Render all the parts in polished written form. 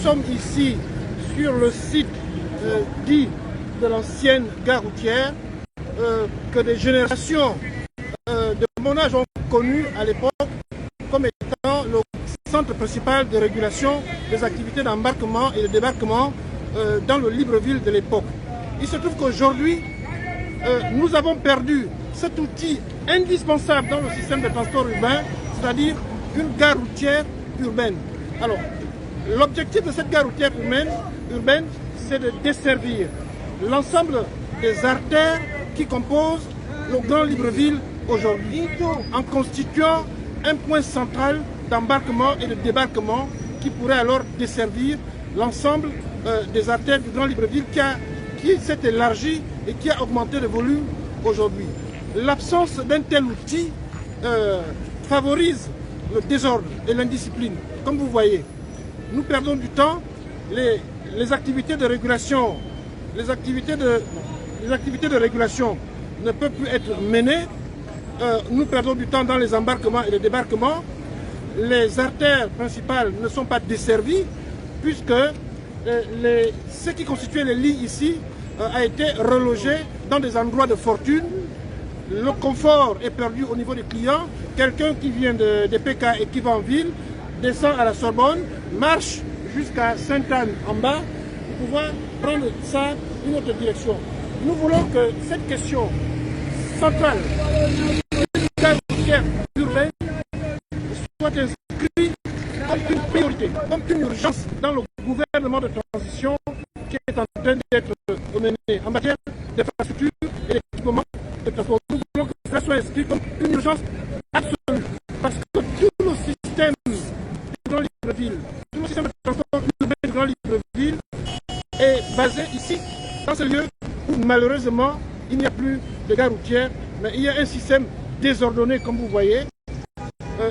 sommes ici sur le site dit de l'ancienne gare routière que des générations de mon âge ont connu à l'époque comme étant le centre principal de régulation des activités d'embarquement et de débarquement dans le Libreville de l'époque. Il se trouve qu'aujourd'hui, nous avons perdu cet outil indispensable dans le système de transport urbain, c'est-à-dire une gare routière urbaine. Alors, l'objectif de cette gare routière urbaine, c'est de desservir l'ensemble des artères qui composent le Grand Libreville aujourd'hui, en constituant un point central d'embarquement et de débarquement qui pourrait alors desservir l'ensemble des artères du Grand Libreville qui s'est élargi et qui a augmenté le volume aujourd'hui. L'absence d'un tel outil favorise le désordre et l'indiscipline. Comme vous voyez, nous perdons du temps, les activités de régulation, les activités de régulation ne peuvent plus être menées. Nous perdons du temps dans les embarquements et les débarquements. Les artères principales ne sont pas desservies puisque ce qui constituait les lits ici a été relogé dans des endroits de fortune. Le confort est perdu au niveau des clients. Quelqu'un qui vient des PK et qui va en ville descend à la Sorbonne, marche jusqu'à Sainte-Anne en bas pour pouvoir prendre ça une autre direction. Nous voulons que cette question centrale urbaine soit inscrite comme une priorité, comme une urgence dans le gouvernement de transition qui est en train d'être mené en matière d'infrastructure et d'équipement de transport. Nous voulons que cela soit inscrit comme une urgence absolue parce que tout le système du Grand Libreville, tout le système de transport urbain du Grand Libreville est basé ici, dans ce lieu où malheureusement il n'y a plus de gare routière, mais il y a un système désordonné comme vous voyez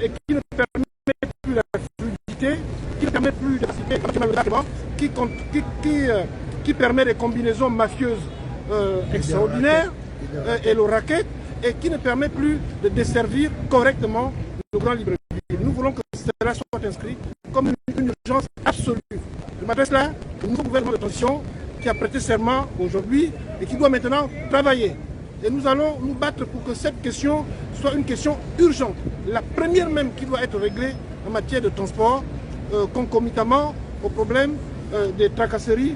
et qui ne permet plus la fluidité, qui ne permet plus de qui permet des combinaisons mafieuses extraordinaires et le racket et qui ne permet plus de desservir correctement le Grand Libreville. Nous voulons que cela soit inscrit comme une urgence absolue. Je m'adresse là au nouveau gouvernement de transition qui a prêté serment aujourd'hui et qui doit maintenant travailler. Et nous allons nous battre pour que cette question soit une question urgente. La première même qui doit être réglée en matière de transport, concomitamment au problème des tracasseries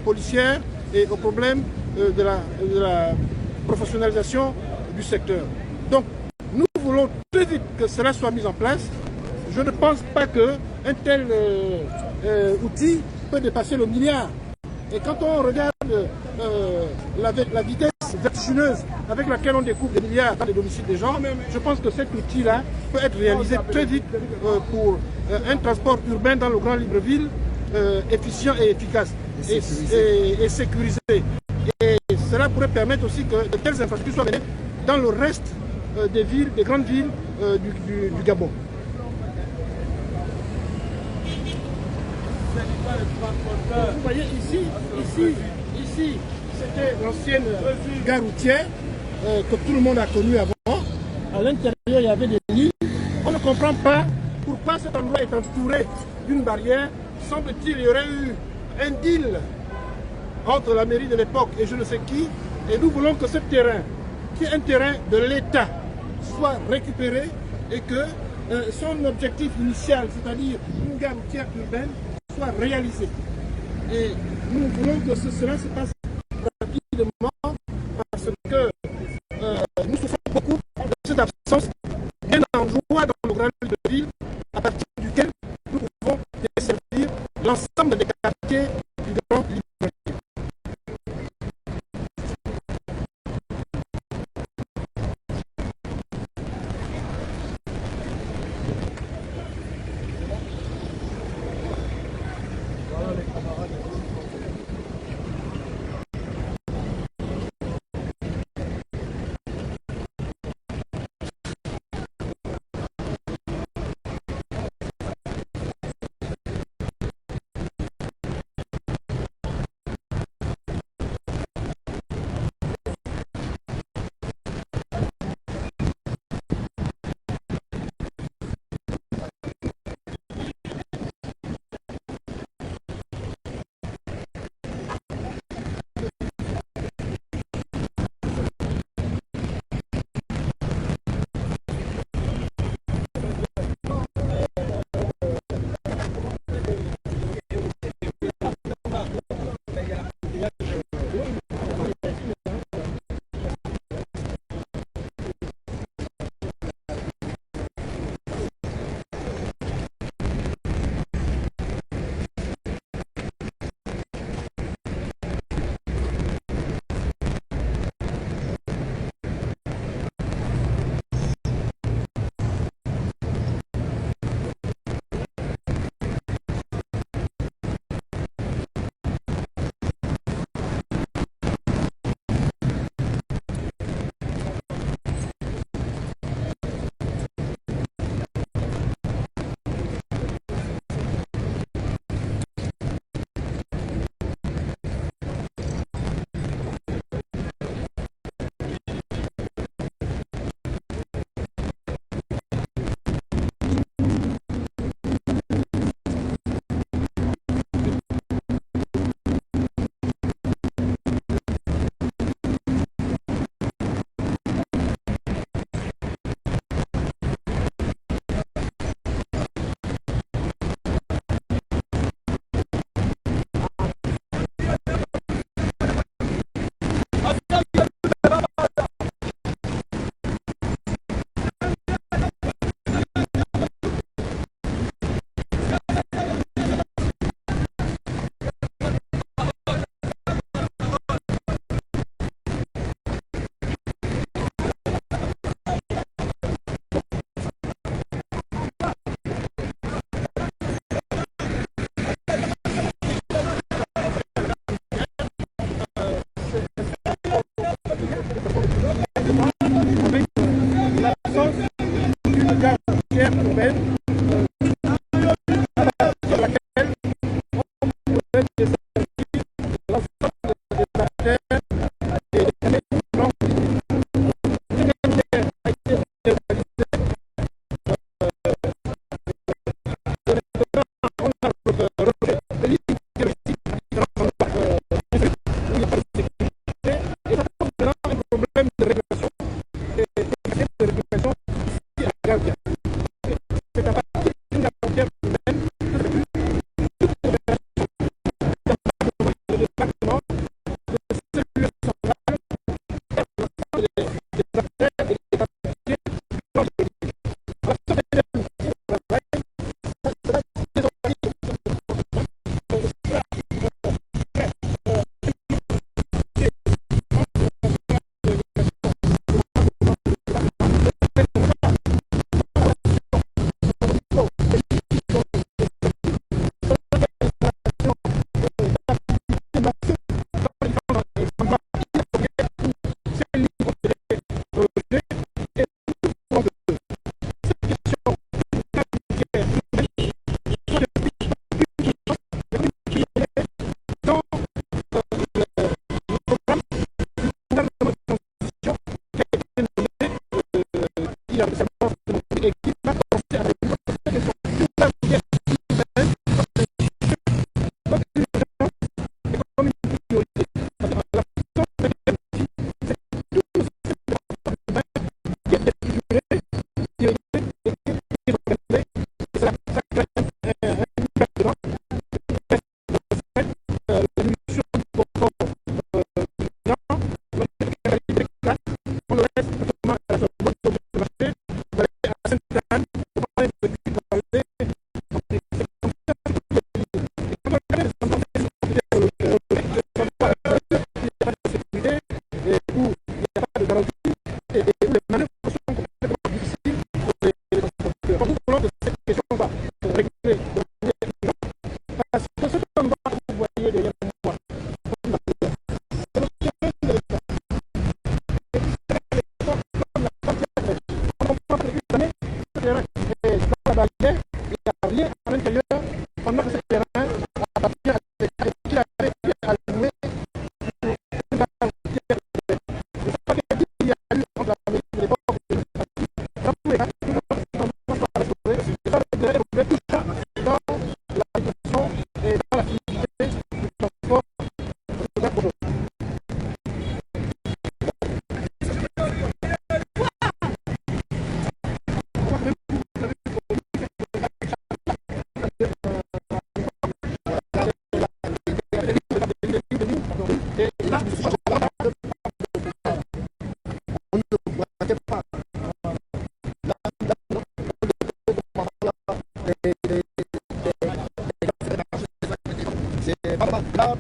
policières et au problème de la professionnalisation du secteur. Donc, nous voulons très vite que cela soit mis en place. Je ne pense pas qu'un tel outil peut dépasser le milliard. Et quand on regarde la vitesse vertigineuse avec laquelle on découvre des milliards dans les domiciles des gens, je pense que cet outil-là peut être réalisé très vite pour un transport urbain dans le Grand Libreville efficient et efficace et sécurisé. Et cela pourrait permettre aussi que de telles infrastructures soient menées dans le reste des villes, des grandes villes du Gabon. Vous voyez ici c'était l'ancienne gare routière que tout le monde a connue avant. À l'intérieur, il y avait des lits. On ne comprend pas pourquoi cet endroit est entouré d'une barrière. Semble-t-il, il y aurait eu un deal entre la mairie de l'époque et je ne sais qui. Et nous voulons que ce terrain, qui est un terrain de l'État, soit récupéré et que son objectif initial, c'est-à-dire une gare routière urbaine, soit réalisé. Et nous voulons que cela se passe rapidement parce que nous souffrons beaucoup de cette absence d'un endroit dans le Grand Libreville à partir duquel nous pouvons desservir l'ensemble des quartiers du Grand Libreville.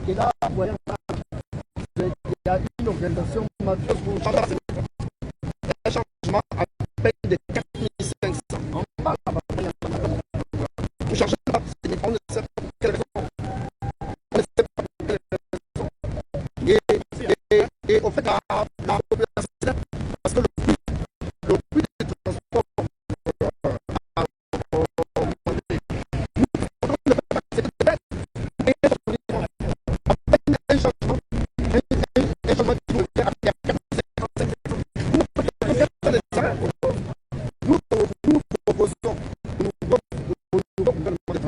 Et là, voyons, il y a une organisation majeure pour un changement à peine de 4500. On parle là-bas. Pour changer là, on ne sait pas pour quelle raison. On ne sait pas pour quelle raison. Et au fait, la population, parce que le prix du transport nous proposons au nouveau gouvernement de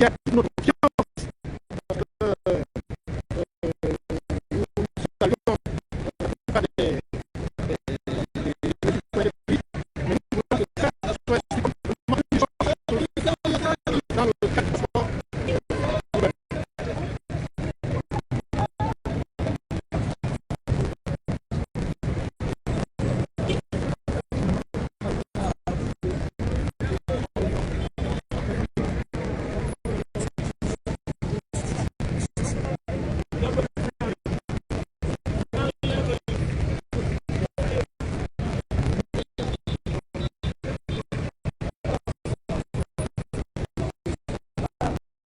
qui a toute notre confiance. Nous saluons pas des mais nous voulons que ça soit dans le cadre du sport.